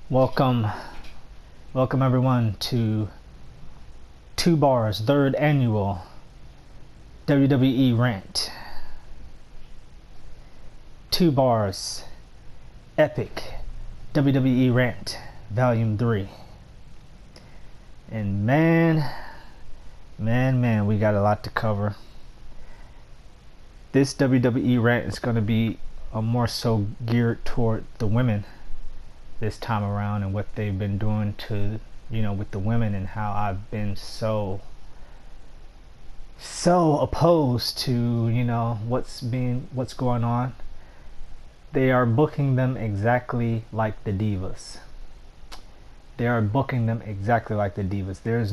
Welcome, welcome everyone to Tubar's third annual WWE Rant. Tubar's epic WWE Rant Volume 3. And man, we got a lot to cover. This WWE Rant is going to be more so geared toward the women this time around and what they've been doing to, with the women, and how I've been so opposed to, what's going on. They are booking them exactly like the divas. There's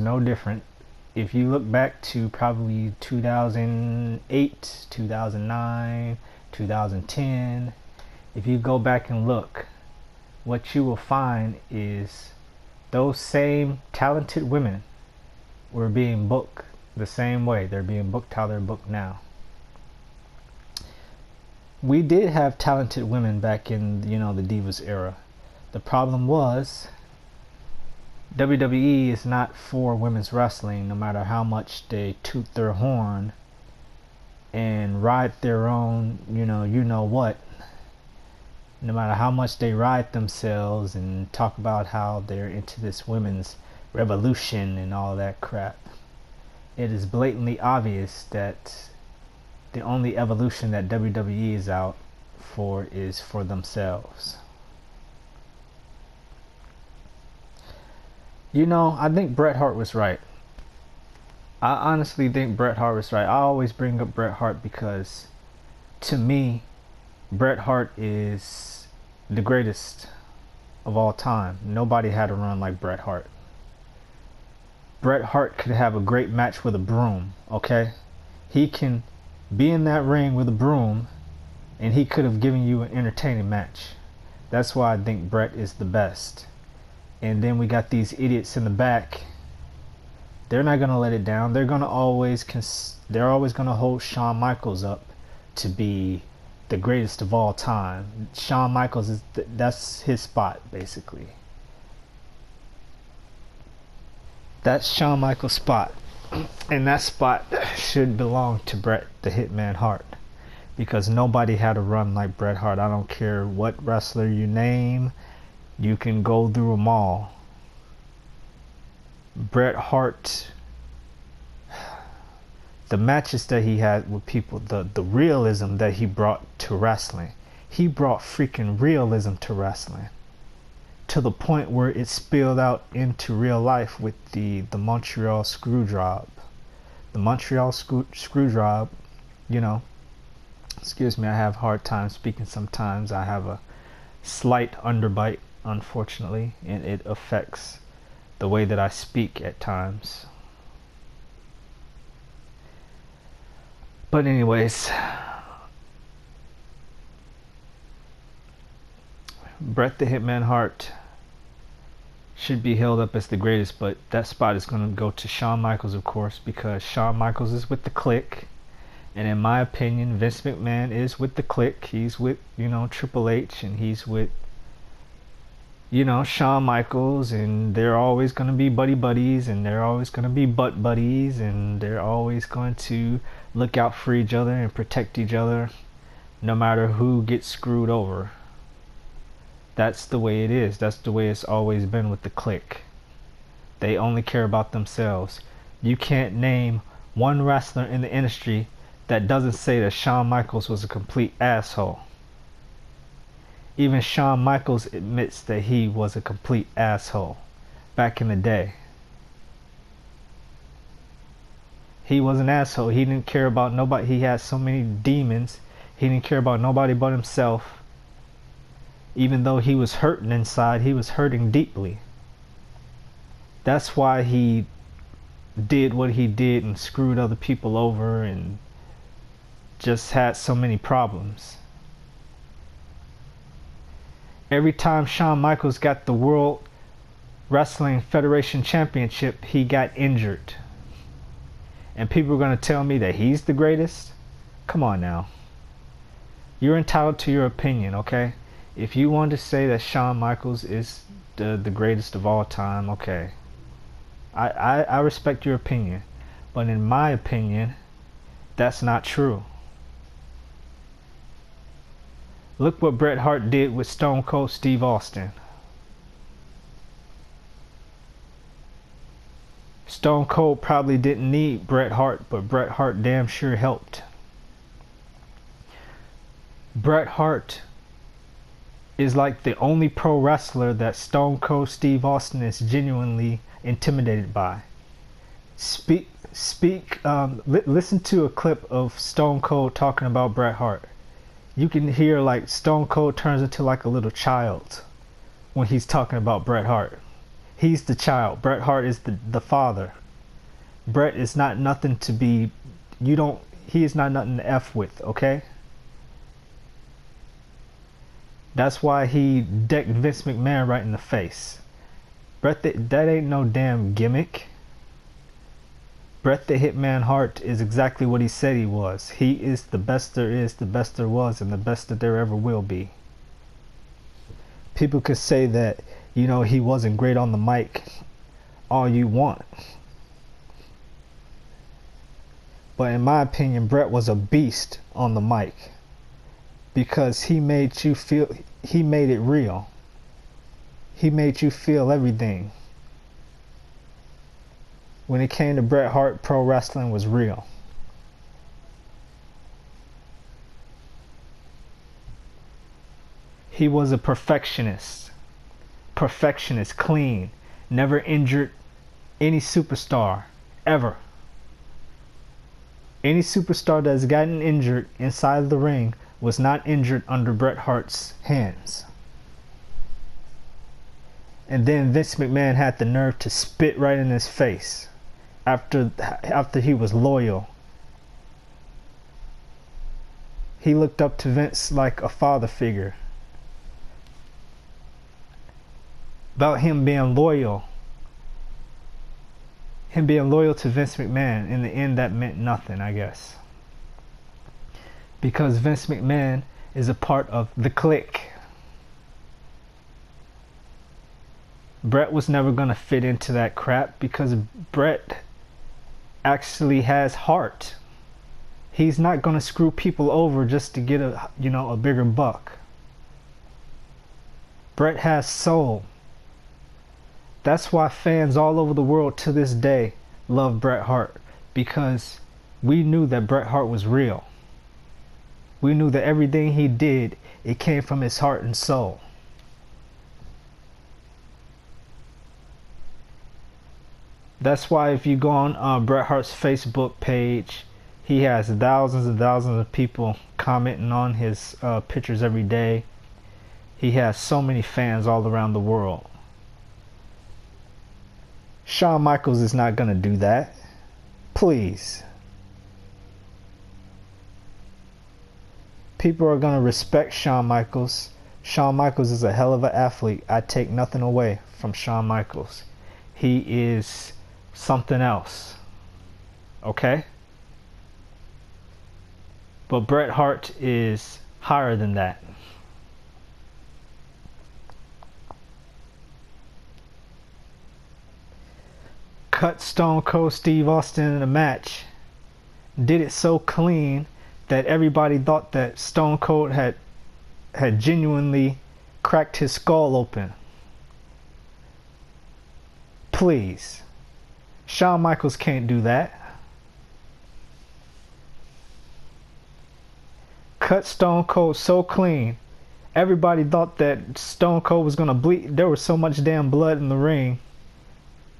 no different. If you look back to probably 2008, 2009, 2010, if you go back and look, what you will find is those same talented women were being booked the same way. They're being booked how they're booked now. We did have talented women back in, the Divas era. The problem was WWE is not for women's wrestling, no matter how much they toot their horn and ride their own, what. No matter how much they ride themselves and talk about how they're into this women's revolution and all that crap, it is blatantly obvious that the only evolution that WWE is out for is for themselves. I think Bret Hart was right. I honestly think Bret Hart was right. I always bring up Bret Hart because, to me, Bret Hart is the greatest of all time. Nobody had a run like Bret Hart. Bret Hart could have a great match with a broom, okay? He can be in that ring with a broom and he could have given you an entertaining match. That's why I think Bret is the best. And then we got these idiots in the back. They're not going to let it down. They're always going to hold Shawn Michaels up to be the greatest of all time. Shawn Michaels that's his spot, basically. That's Shawn Michaels' spot, and that spot should belong to Bret the Hitman Hart, because nobody had a run like Bret Hart. I don't care what wrestler you name, you can go through them all. Bret Hart, the matches that he had with people, the realism that he brought to wrestling. He brought freaking realism to wrestling, to the point where it spilled out into real life with the Montreal Screwjob. The Montreal Screwjob, excuse me, I have a hard time speaking sometimes. I have a slight underbite, unfortunately, and it affects the way that I speak at times. But anyways, Bret the Hitman Hart should be held up as the greatest, but that spot is going to go to Shawn Michaels, of course, because Shawn Michaels is with the Clique, and in my opinion, Vince McMahon is with the Clique. He's with, Triple H, and he's with, Shawn Michaels, and they're always going to be buddies, and they're always going to be butt buddies, and they're always going to look out for each other and protect each other, no matter who gets screwed over. That's the way it is. That's the way it's always been with the Clique. They only care about themselves. You can't name one wrestler in the industry that doesn't say that Shawn Michaels was a complete asshole. Even Shawn Michaels admits that he was a complete asshole back in the day. He was an asshole. He didn't care about nobody. He had so many demons. He didn't care about nobody but himself. Even though he was hurting inside, he was hurting deeply. That's why he did what he did and screwed other people over and just had so many problems. Every time Shawn Michaels got the World Wrestling Federation Championship, he got injured. And people are going to tell me that he's the greatest? Come on now. You're entitled to your opinion, okay? If you want to say that Shawn Michaels is the greatest of all time. Okay, I respect your opinion, but in my opinion, that's not true. Look what Bret Hart did with Stone Cold Steve Austin. Stone Cold probably didn't need Bret Hart, but Bret Hart damn sure helped. Bret Hart is like the only pro wrestler that Stone Cold Steve Austin is genuinely intimidated by. Listen to a clip of Stone Cold talking about Bret Hart. You can hear like Stone Cold turns into like a little child when he's talking about Bret Hart. He's the child. Bret Hart is the father. Bret is not nothing to be, he is not nothing to F with, okay? That's why he decked Vince McMahon right in the face. Bret, that ain't no damn gimmick. Bret the Hitman Hart is exactly what he said he was. He is the best there is, the best there was, and the best that there ever will be. People could say that, he wasn't great on the mic all you want. But in my opinion, Bret was a beast on the mic. Because he made you feel, he made it real. He made you feel everything. When it came to Bret Hart, pro wrestling was real. He was a perfectionist. Perfectionist, clean, never injured any superstar, ever. Any superstar that's gotten injured inside the ring was not injured under Bret Hart's hands. And then Vince McMahon had the nerve to spit right in his face after he was loyal. He looked up to Vince like a father figure. About him being loyal. Him being loyal to Vince McMahon. In the end, that meant nothing, I guess. Because Vince McMahon is a part of the clique. Bret was never going to fit into that crap because Bret actually has heart. He's not going to screw people over just to get a bigger buck. Bret has soul. That's why fans all over the world to this day love Bret Hart, because we knew that Bret Hart was real. We knew that everything he did, it came from his heart and soul. That's why if you go on Bret Hart's Facebook page, he has thousands and thousands of people commenting on his pictures every day. He has so many fans all around the world. Shawn Michaels is not going to do that. Please. People are going to respect Shawn Michaels. Shawn Michaels is a hell of an athlete. I take nothing away from Shawn Michaels. He is something else. Okay? But Bret Hart is higher than that. Cut Stone Cold Steve Austin in a match. Did it so clean that everybody thought that Stone Cold had genuinely cracked his skull open. Please. Shawn Michaels can't do that. Cut Stone Cold so clean. Everybody thought that Stone Cold was going to bleed. There was so much damn blood in the ring.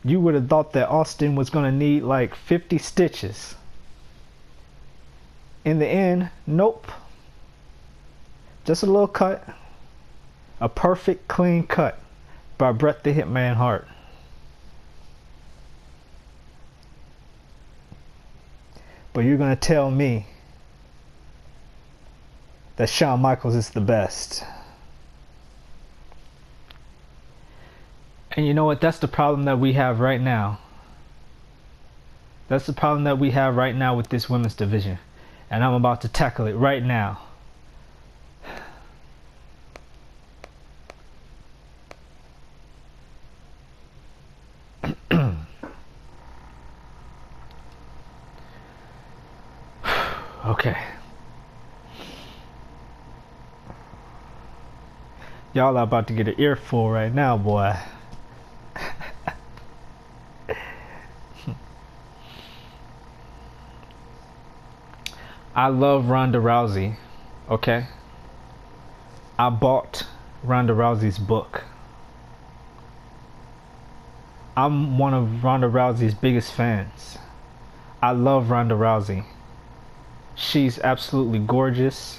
You would have thought that Austin was going to need like 50 stitches. In the end, nope. Just a little cut. A perfect clean cut by Bret the Hitman Hart. But you're going to tell me that Shawn Michaels is the best. And you know what? That's the problem that we have right now. That's the problem that we have right now with this women's division. And I'm about to tackle it right now. Y'all are about to get an earful right now, boy. I love Ronda Rousey, okay? I bought Ronda Rousey's book. I'm one of Ronda Rousey's biggest fans. I love Ronda Rousey. She's absolutely gorgeous,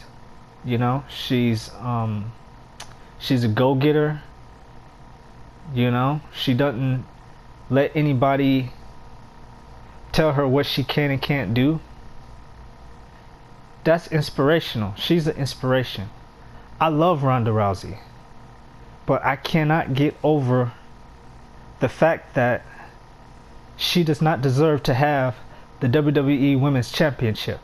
you know? She's a go-getter, you know? She doesn't let anybody tell her what she can and can't do. That's inspirational. She's an inspiration. I love Ronda Rousey, but I cannot get over the fact that she does not deserve to have the WWE Women's Championship.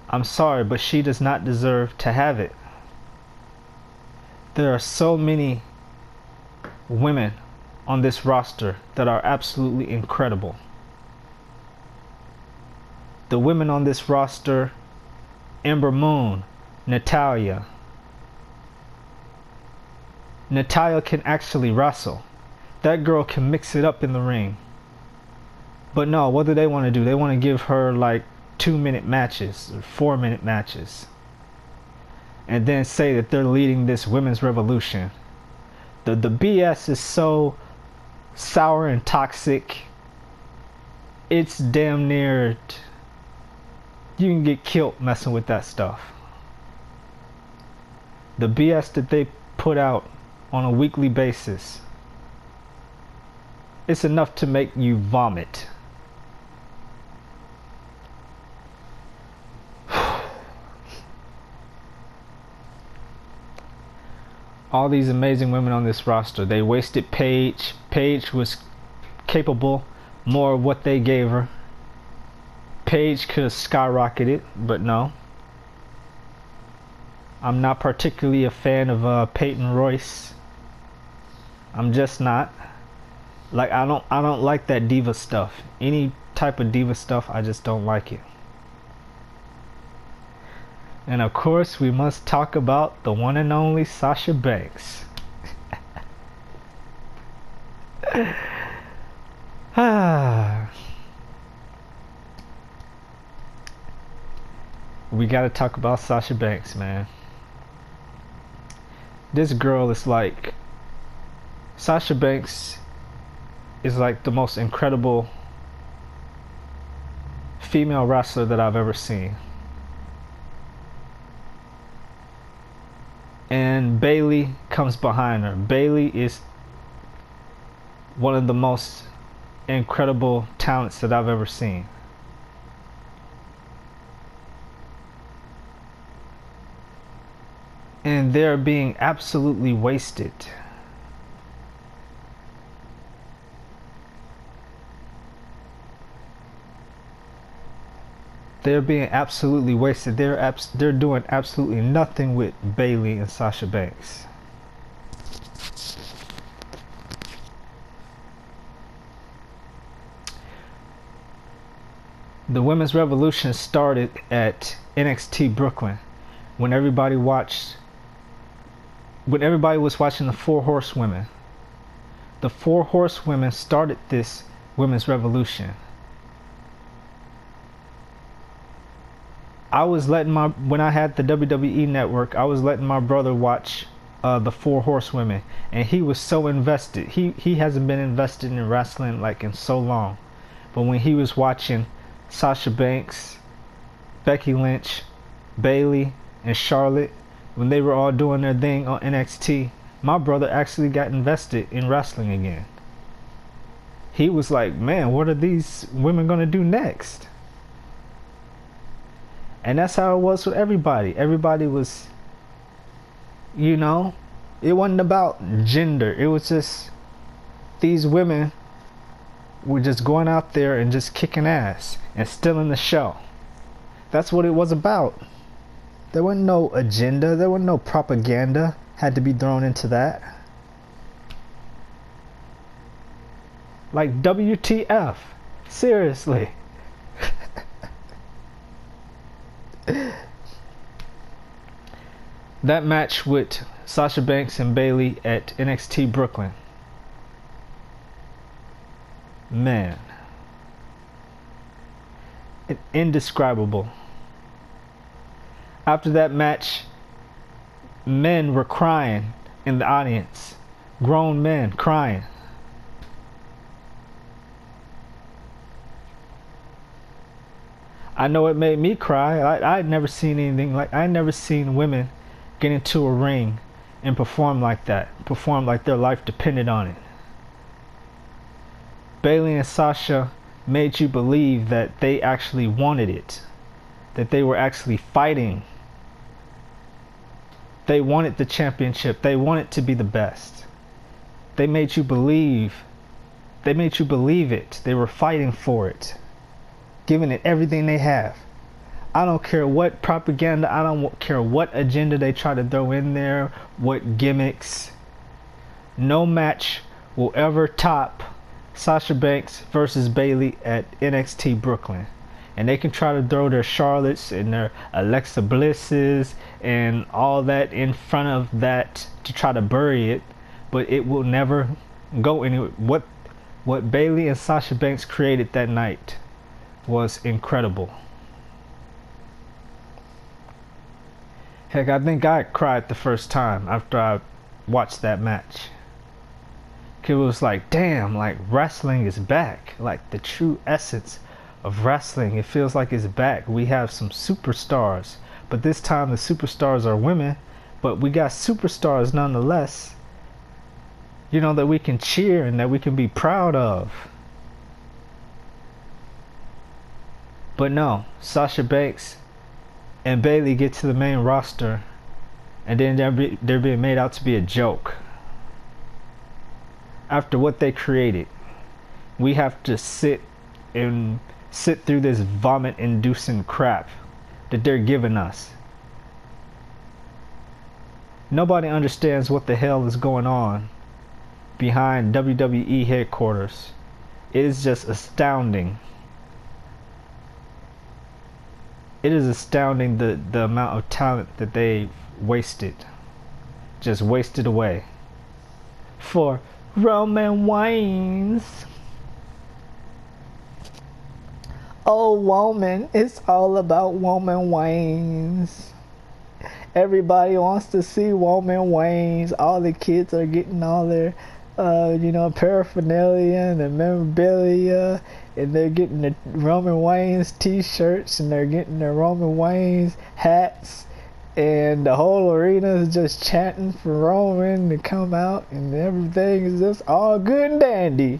I'm sorry, but she does not deserve to have it. There are so many women on this roster that are absolutely incredible. The women on this roster: Ember Moon, Natalya. Natalya can actually wrestle. That girl can mix it up in the ring. But no, what do they want to do? They want to give her like 2-minute matches or 4-minute matches, and then say that they're leading this women's revolution. The BS is so sour and toxic. It's damn near, you can get killed messing with that stuff. The BS that they put out on a weekly basis, it's enough to make you vomit. All these amazing women on this roster, they wasted Paige. Paige was capable more of what they gave her. Paige could have skyrocketed, but no. I'm not particularly a fan of Peyton Royce. I'm just not. Like, I don't like that diva stuff. Any type of diva stuff, I just don't like it. And of course, we must talk about the one and only Sasha Banks. We gotta talk about Sasha Banks, man. This girl is like, Sasha Banks is like the most incredible female wrestler that I've ever seen. And Bayley comes behind her. Bayley is one of the most incredible talents that I've ever seen. And they're being absolutely wasted. They're being absolutely wasted. They're doing absolutely nothing with Bayley and Sasha Banks. The women's revolution started at NXT Brooklyn when everybody was watching the Four Horsewomen. The Four Horsewomen started this women's revolution. When I had the WWE network, I was letting my brother watch the Four Horsewomen, and he was so invested. He hasn't been invested in wrestling like in so long, but when he was watching Sasha Banks, Becky Lynch, Bayley, and Charlotte, when they were all doing their thing on NXT, my brother actually got invested in wrestling again. He was like, man, what are these women gonna do next? And that's how it was with everybody. Everybody was, you know, it wasn't about gender. It was just, these women were just going out there and just kicking ass and stealing the show. That's what it was about. There wasn't no agenda. There wasn't no propaganda had to be thrown into that. Like, WTF? Seriously. That match with Sasha Banks and Bayley at NXT Brooklyn. Man. Indescribable. After that match, men were crying in the audience. Grown men crying. I know it made me cry. I'd never seen anything like, I'd never seen women get into a ring and perform like that. Perform like their life depended on it. Bayley and Sasha made you believe that they actually wanted it. That they were actually fighting. They wanted the championship. They wanted to be the best. They made you believe. They made you believe it. They were fighting for it. Giving it everything they have. I don't care what propaganda, I don't care what agenda they try to throw in there, what gimmicks. No match will ever top Sasha Banks versus Bayley at NXT Brooklyn. And they can try to throw their Charlottes and their Alexa Blisses and all that in front of that to try to bury it, but it will never go anywhere. What Bayley and Sasha Banks created that night was incredible. Heck, I think I cried the first time after I watched that match. It was like, damn, like wrestling is back. Like the true essence of wrestling. It feels like it's back. We have some superstars, but this time the superstars are women, but we got superstars nonetheless. You know, that we can cheer and that we can be proud of. But no, Sasha Banks and Bayley get to the main roster, and then they're being made out to be a joke. After what they created, we have to sit through this vomit-inducing crap that they're giving us. Nobody understands what the hell is going on behind WWE headquarters. It is just astounding. It is astounding the amount of talent that they wasted. Just wasted away. For Roman Reigns. Oh, woman, it's all about Roman Reigns. Everybody wants to see Roman Reigns. All the kids are getting all their paraphernalia and the memorabilia, and they're getting the Roman Reigns t-shirts, and they're getting the Roman Reigns hats, and the whole arena is just chanting for Roman to come out, and everything is just all good and dandy.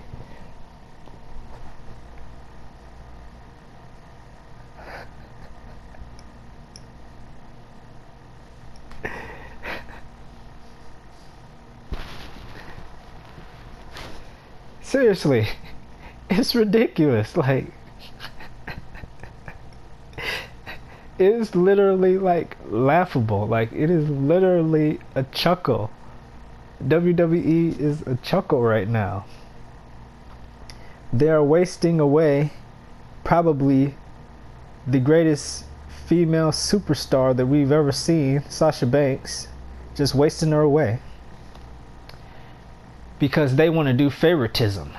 Seriously, it's ridiculous. Like, it is literally like laughable. Like, it is literally a chuckle. WWE is a chuckle right now. They are wasting away probably the greatest female superstar that we've ever seen, Sasha Banks, just wasting her away. Because they want to do favoritism.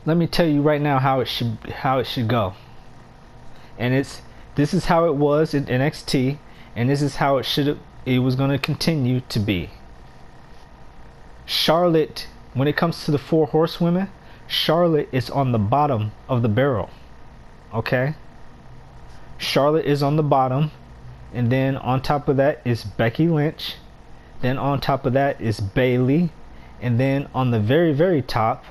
Let me tell you right now how it should go. And this is how it was in NXT, and this is how it was going to continue to be. Charlotte, when it comes to the 4 horsewomen, Charlotte is on the bottom of the barrel. Okay? Charlotte is on the bottom, and then on top of that is Becky Lynch. Then on top of that is Bayley, and then on the very, very top,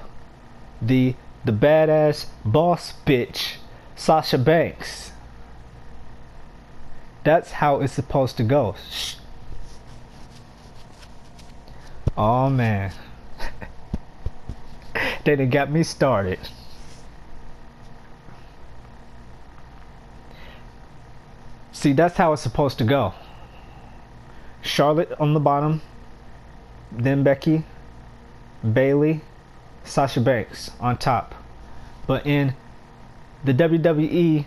the badass boss bitch, Sasha Banks. That's how it's supposed to go. Oh man, they done got me started. See, that's how it's supposed to go. Charlotte on the bottom, then Becky, Bayley, Sasha Banks on top. But in the WWE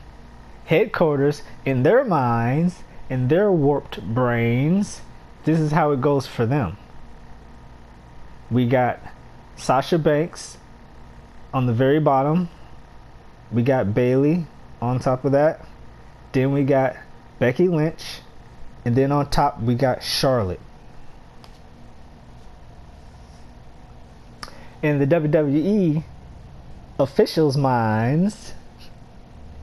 headquarters, in their minds, in their warped brains, this is how it goes for them. We got Sasha Banks on the very bottom. We got Bailey on top of that. Then we got Becky Lynch. And then on top we got Charlotte. In the WWE officials' minds,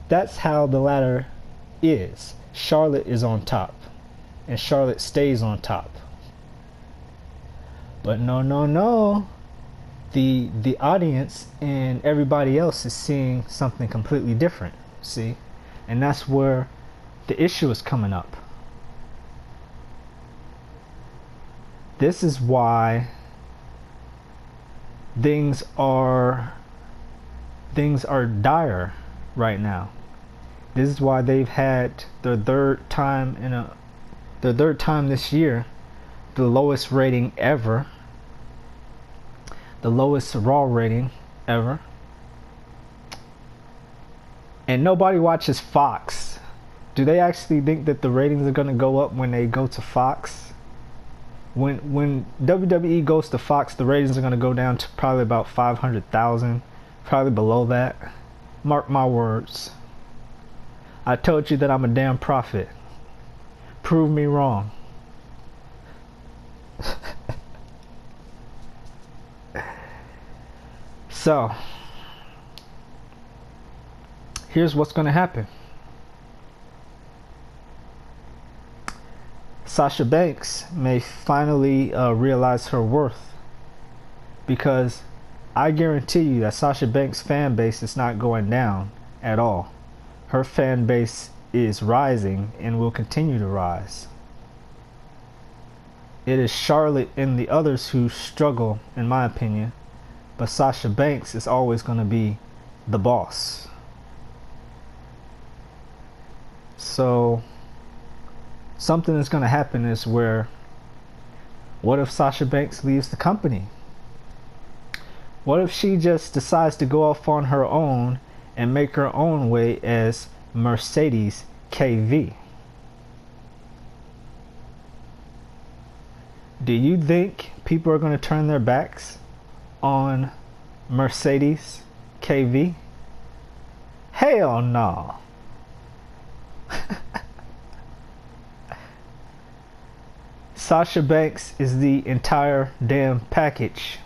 that's how the ladder is. Charlotte is on top. And Charlotte stays on top. But no. The audience and everybody else is seeing something completely different. See? And that's where the issue is coming up. This is why things are dire right now. This is why they've had their third time this year, the lowest rating ever, the lowest Raw rating ever, and nobody watches Fox. Do they actually think that the ratings are going to go up when they go to Fox? When WWE goes to Fox, the ratings are going to go down to probably about 500,000, probably below that. Mark my words. I told you that I'm a damn prophet. Prove me wrong. So, here's what's going to happen. Sasha Banks may finally realize her worth, because I guarantee you that Sasha Banks' fan base is not going down at all. Her fan base is rising and will continue to rise. It is Charlotte and the others who struggle, in my opinion, but Sasha Banks is always going to be the boss. So something is going to happen is where, what if Sasha Banks leaves the company? What if she just decides to go off on her own and make her own way as Mercedes KV? Do you think people are going to turn their backs on Mercedes KV? Hell no. Sasha Banks is the entire damn package.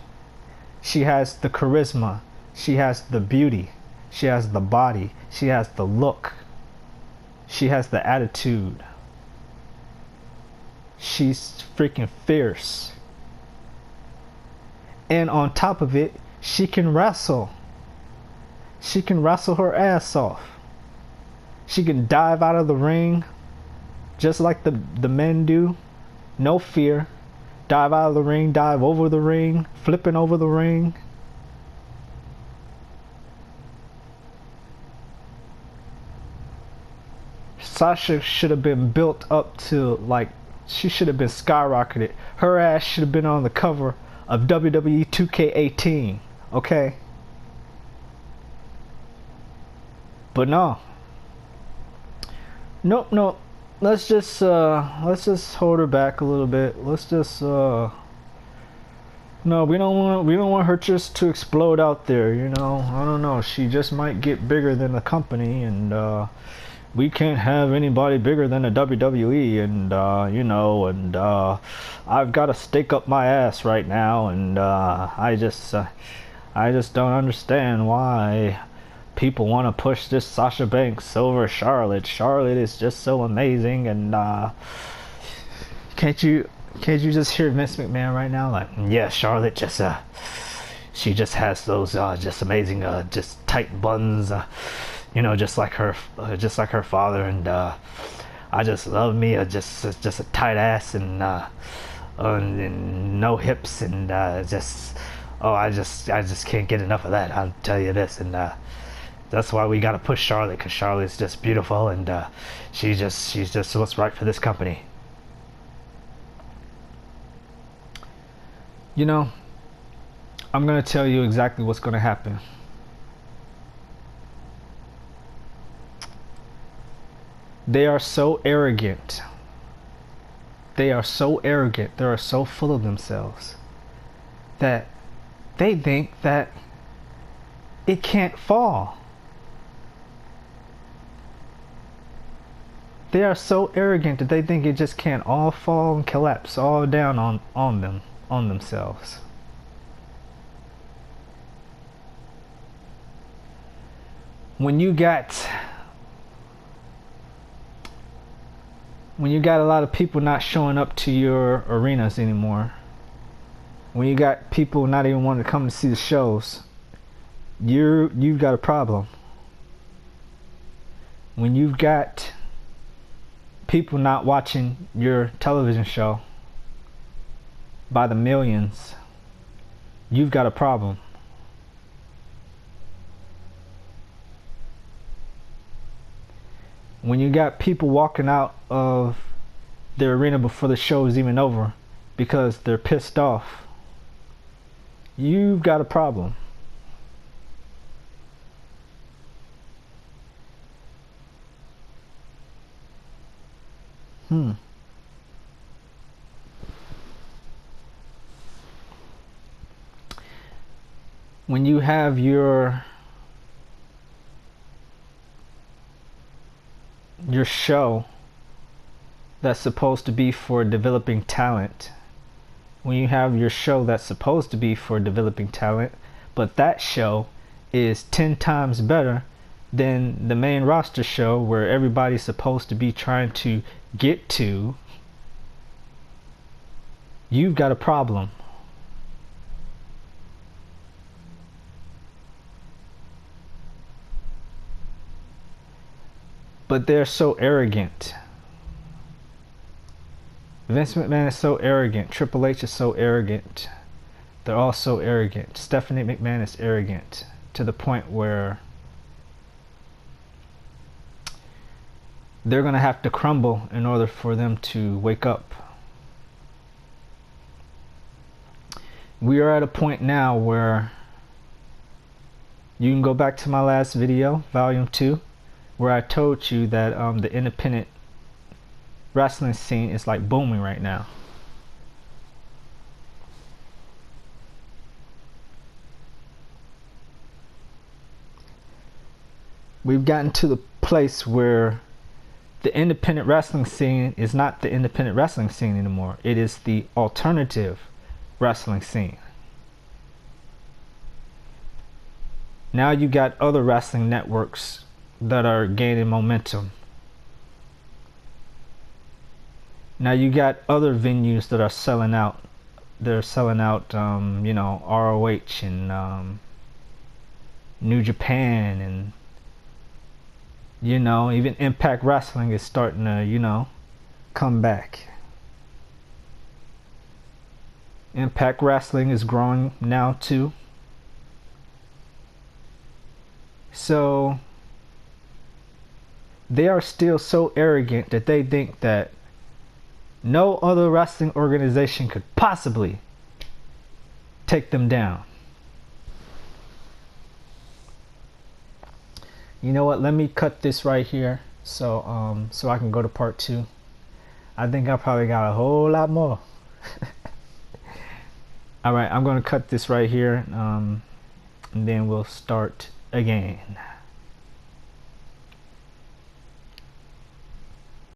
She has the charisma, she has the beauty, she has the body, she has the look, she has the attitude. She's freaking fierce. And on top of it, she can wrestle. She can wrestle her ass off. She can dive out of the ring just like the men do. No fear. Dive out of the ring, dive over the ring, flipping over the ring. Sasha should have been built up to, like, she should have been skyrocketed. Her ass should have been on the cover of WWE 2K18, okay? But no. Nope. Let's just hold her back a little bit. Let's just no, we don't want her just to explode out there, you know. I don't know. She just might get bigger than the company, and we can't have anybody bigger than the WWE, and you know, and I've got to stake up my ass right now, and I just don't understand why people want to push this Sasha Banks over Charlotte. Charlotte is just so amazing, and can't you just hear Vince McMahon right now? Like, yeah, Charlotte just she just has those just amazing just tight buns, you know, just like her father, and I just love me just a tight ass, and no hips, and just I just can't get enough of that. I'll tell you this, and that's why we gotta push Charlotte, because Charlotte's just beautiful, and she's just what's right for this company. You know, I'm gonna tell you exactly what's gonna happen. They are so arrogant they are so arrogant, they are so full of themselves that they think that it can't fall. They are so arrogant that they think it just can't all fall and collapse all down on themselves. When you got a lot of people not showing up to your arenas anymore, when you got people not even wanting to come to see the shows, you've got a problem. When you've got people not watching your television show by the millions, you've got a problem. When you got people walking out of the arena before the show is even over because they're pissed off, you've got a problem. When you have your show that's supposed to be for developing talent, when you have your show that's supposed to be for developing talent, but that show is 10 times better than the main roster show where everybody's supposed to be trying to get to, you've got a problem. But they're so arrogant. Vince McMahon is so arrogant. Triple H is so arrogant. They're all so arrogant. Stephanie McMahon is arrogant to the point where they're going to have to crumble in order for them to wake up. We are at a point now where you can go back to my last video, volume 2, where I told you that the independent wrestling scene is like booming right now. We've gotten to the place where the independent wrestling scene is not the independent wrestling scene anymore. It is the alternative wrestling scene. Now you got other wrestling networks that are gaining momentum. Now you got other venues that are selling out. They're selling out, you know, ROH and New Japan, and you know, even Impact Wrestling is starting to, you know, come back. Impact Wrestling is growing now too. So they are still so arrogant that they think that no other wrestling organization could possibly take them down. You know what? Let me cut this right here so I can go to part 2. I think I probably got a whole lot more. All right, I'm going to cut this right here, and then we'll start again.